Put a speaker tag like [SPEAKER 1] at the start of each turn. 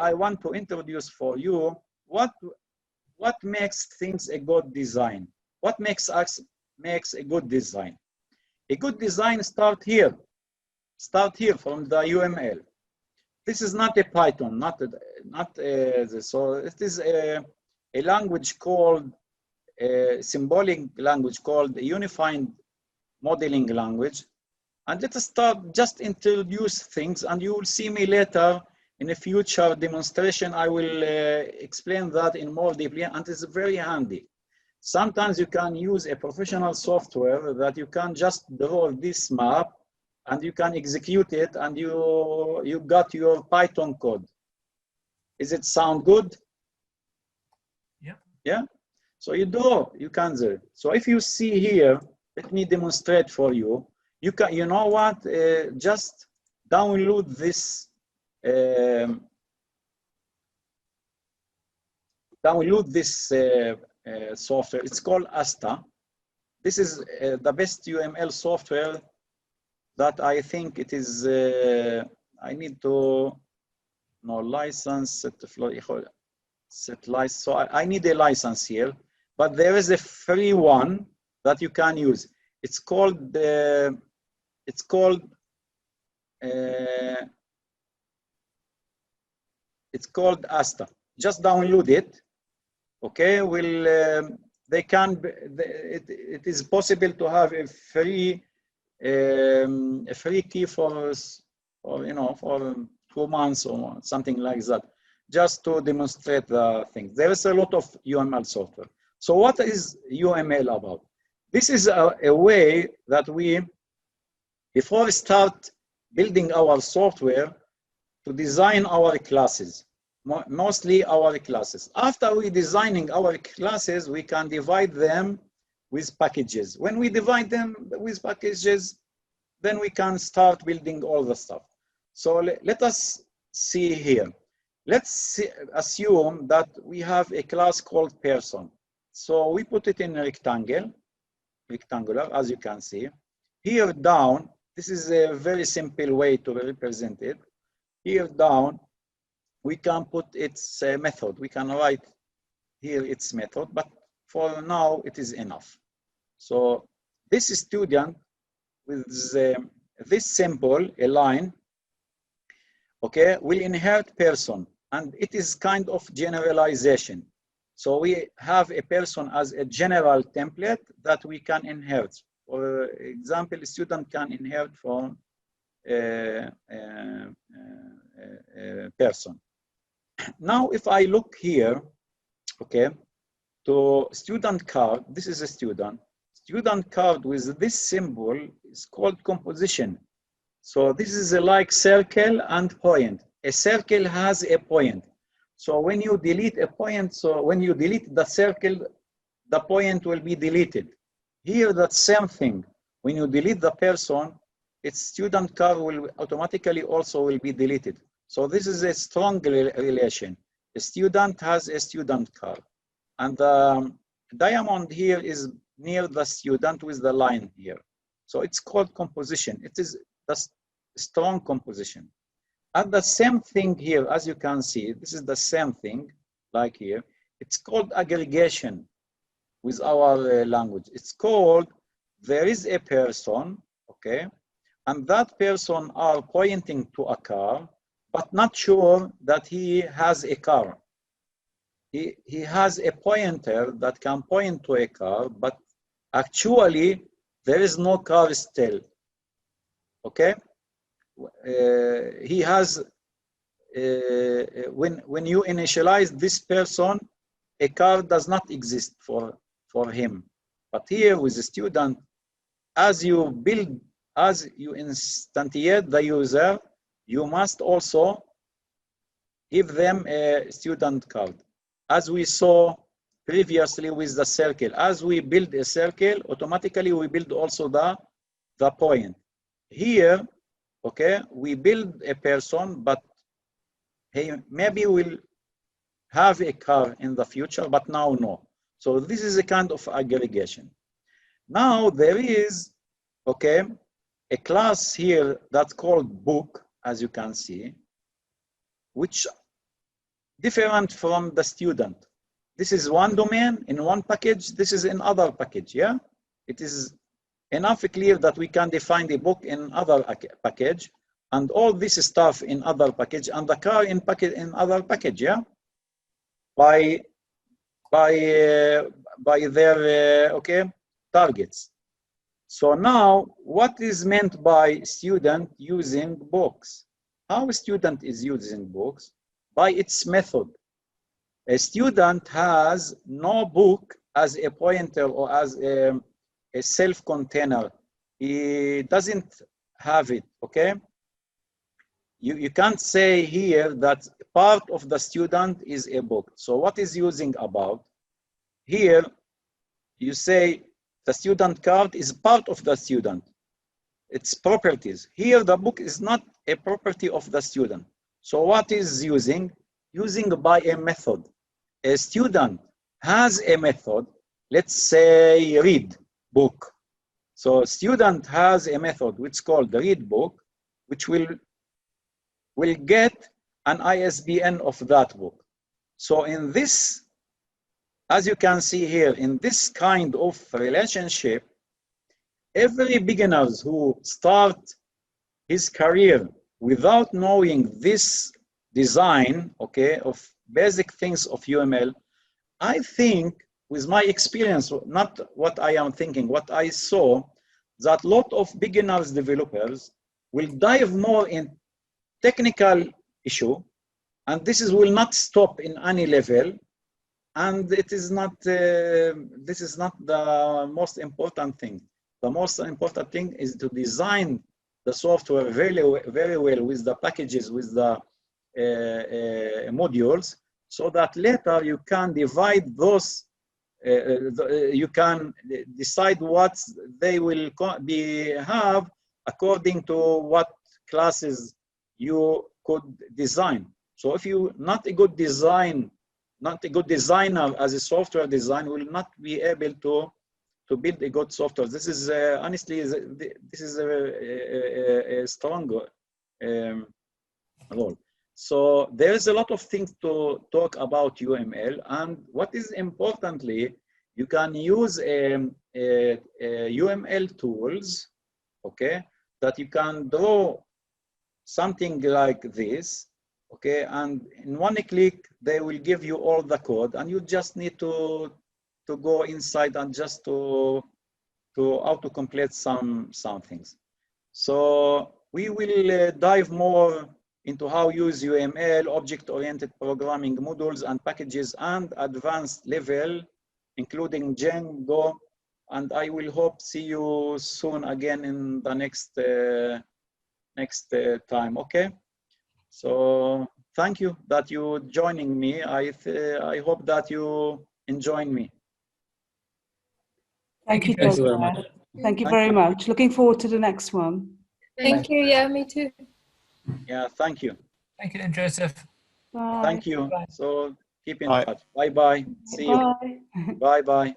[SPEAKER 1] I want to introduce for you what makes things a good design. What makes a good design? A good design start here from the UML. This is not a Python, so it is a language called a symbolic language called a unified modeling language. And let us start just introduce things, and you will see me later in a future demonstration. I will explain that in more deeply, and it's very handy. Sometimes you can use a professional software that you can just draw this map and you can execute it, and you got your Python code. Is it sound good?
[SPEAKER 2] Yeah.
[SPEAKER 1] Yeah. So you can do. So if you see here, let me demonstrate for you. You can, you know what? Just download this. Software. It's called Asta. This is the best UML software that I think it is. I need to license set license. So I need a license here, but there is a free one that you can use. It's called Asta. Just download it. Okay, it is possible to have a free key for 2 months or something like that, just to demonstrate the thing. There is a lot of UML software. So what is UML about? This is a way that we, before we start building our software, to design our classes, mostly our classes. After we designing our classes, we can divide them with packages. When we divide them with packages, then we can start building all the stuff. So let us see here. Let's assume that we have a class called person. So we put it in a rectangular, as you can see. Here down, this is a very simple way to represent it. Here down, we can put its method. We can write here its method, but for now it is enough. So this student with this symbol, a line, okay, will inherit person, and it is kind of generalization. So we have a person as a general template that we can inherit. For example, a student can inherit from a person. Now, if I look here, okay, to student card, this is a student card with this symbol is called composition. So this is like circle and point. A circle has a point. So when you delete a point, so when you delete the circle, the point will be deleted. Here, that same thing. When you delete the person, its student card will automatically also will be deleted. So this is a strong relation. A student has a student card. And the diamond here is near the student with the line here. So it's called composition. It is the strong composition. And the same thing here, as you can see, this is the same thing, like here. It's called aggregation with our language. It's called, there is a person, okay, and that person are pointing to a car, but not sure that he has a car. He has a pointer that can point to a car, but actually there is no car still, okay? He has, when you initialize this person, a car does not exist for him. But here with the student, as you instantiate the user, you must also give them a student card. As we saw previously with the circle, as we build a circle, automatically we build also the point. Here, okay, we build a person, but he maybe will have a car in the future, but now no. So this is a kind of aggregation. Now there is, okay, a class here that's called book, as you can see, which different from the student. This is one domain in one package. This is in other package. Yeah, it is enough clear that we can define the book in other package, and all this stuff in other package, and the car in other package. Yeah, by their okay targets. So now, what is meant by student using books? How a student is using books? By its method. A student has no book as a pointer or as a self-container. He doesn't have it, okay? You can't say here that part of the student is a book. So what is using about? Here, you say the student card is part of the student. Its properties. Here, the book is not a property of the student. So what is using? Using by a method. A student has a method, let's say read book. So student has a method which is called the read book, which will get an ISBN of that book. So in this, as you can see here, in this kind of relationship, every beginners who start his career without knowing this design, okay, of basic things of UML, I think with my experience, not what I am thinking, what I saw, that a lot of beginners developers will dive more in technical issue, and this will not stop in any level. And it is not, this is not the most important thing. The most important thing is to design the software very well with the packages, with the modules, so that later you can divide those, you can decide what they will have according to what classes you could design. So if you not a good designer as a software designer will not be able to build a good software. This is honestly, this is a strong role. So there is a lot of things to talk about UML, and what is importantly, you can use UML tools, okay, that you can draw something like this, okay, and in one click they will give you all the code, and you just need to go inside and just to auto-complete some things. So we will dive more into how use UML, object-oriented programming modules and packages, and advanced level, including Django. And I will hope see you soon again in the next time. Okay. So thank you that you joining me. I hope that you enjoying me.
[SPEAKER 3] Thank you,
[SPEAKER 1] Thank you very much.
[SPEAKER 3] Thank you very much. Looking forward to the next one.
[SPEAKER 4] Thank you. Yeah, me too.
[SPEAKER 1] Yeah, thank you.
[SPEAKER 2] Thank you, then, Joseph.
[SPEAKER 3] Bye.
[SPEAKER 1] Thank you.
[SPEAKER 2] Bye.
[SPEAKER 1] So keep in
[SPEAKER 5] Bye.
[SPEAKER 1] touch. Bye bye. See you.
[SPEAKER 3] Bye.
[SPEAKER 1] Bye bye.